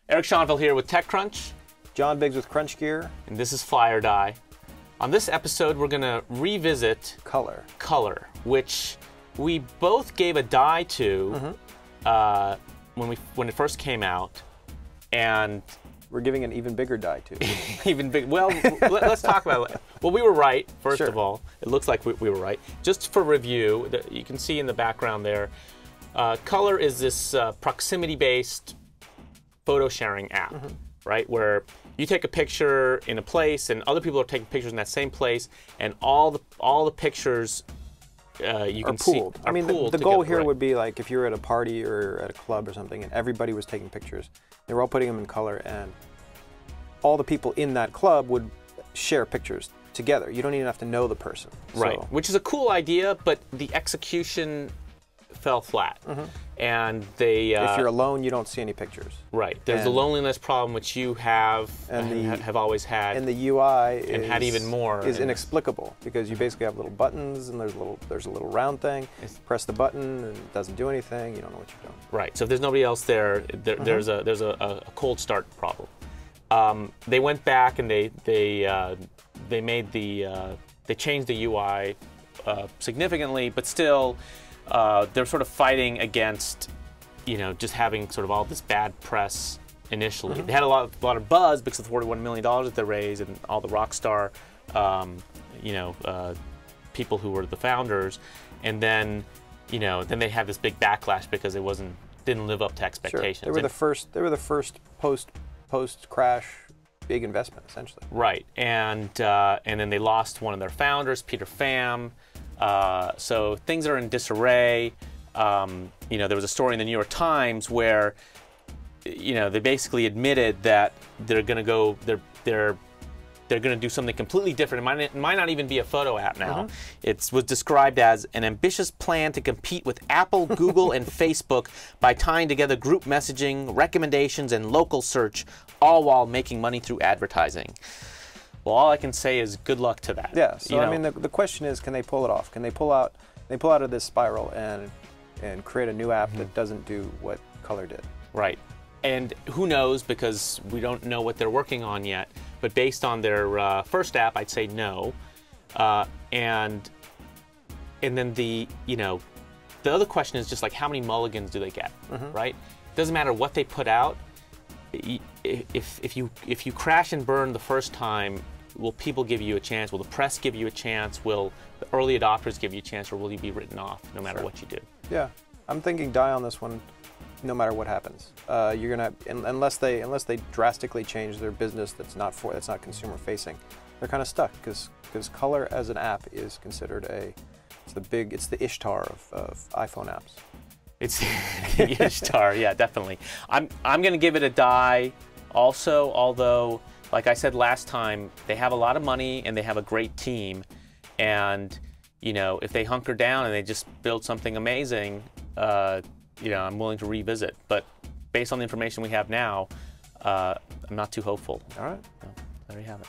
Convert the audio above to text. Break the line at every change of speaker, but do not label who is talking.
Erick Schonfeld here with TechCrunch.
John Biggs with Crunch Gear.
And this is Fly or Die. On this episode, we're going to revisit
Color,
which we both gave a die to when it first came out, and
we're giving an even bigger die to.
even big. Well, let's talk about it. Well, we were right. First
Sure.
of all, it looks like we were right. Just for review, you can see in the background there, Color is this proximity-based photo sharing app, right? Where you take a picture in a place, and other people are taking pictures in that same place, and all the pictures you can
pooled.
see
I mean,
pooled
the goal
together,
here
right.
would be like if you were at a party or at a club or something, and everybody was taking pictures. They were all putting them in color, and all the people in that club would share pictures together. You don't even have to know the person.
Right,
So,
which is a cool idea, but the execution fell flat. And they...
if you're alone, you don't see any pictures.
Right. There's the loneliness problem, which you have have always had.
And the UI
had even more.
is inexplicable, because you basically have little buttons, and there's a little round thing. Press the button, and it doesn't do anything. You don't know what you're doing.
Right. So if there's nobody else there, there's a cold start problem. They went back and they made they changed the UI significantly, but still they're sort of fighting against, just having sort of all this bad press initially. They had a lot of buzz because of the $41 million that they raised and all the rock star, people who were the founders, and then, then they had this big backlash because it didn't live up to expectations.
Sure. They were the first post crash big investment, essentially.
Right, and then they lost one of their founders, Peter Pham. So things are in disarray. There was a story in the New York Times where, they basically admitted that they're going to go, they're going to do something completely different. It might not even be a photo app now. It was described as an ambitious plan to compete with Apple, Google, and Facebook by tying together group messaging, recommendations, and local search, all while making money through advertising. Well, all I can say is good luck to that.
Yeah. So I mean, the question is, can they pull it off? Can they pull out of this spiral and create a new app that doesn't do what Color did? Right.
And who knows, because we don't know what they're working on yet. But based on their first app, I'd say no. And then the other question is just like, how many mulligans do they get, right? Doesn't matter what they put out. If you crash and burn the first time, will people give you a chance? Will the press give you a chance? Will the early adopters give you a chance, or will you be written off no matter what you do?
Yeah, I'm thinking die on this one, no matter what happens. You're gonna, unless they drastically change their business that's not consumer facing, they're kind of stuck, because Color as an app is considered it's the Ishtar of iPhone apps.
It's the Ishtar, yeah, definitely. I'm going to give it a die also, although, like I said last time, they have a lot of money and they have a great team. And, if they hunker down and they just build something amazing, I'm willing to revisit. But based on the information we have now, I'm not too hopeful.
All right.
So, there you have it.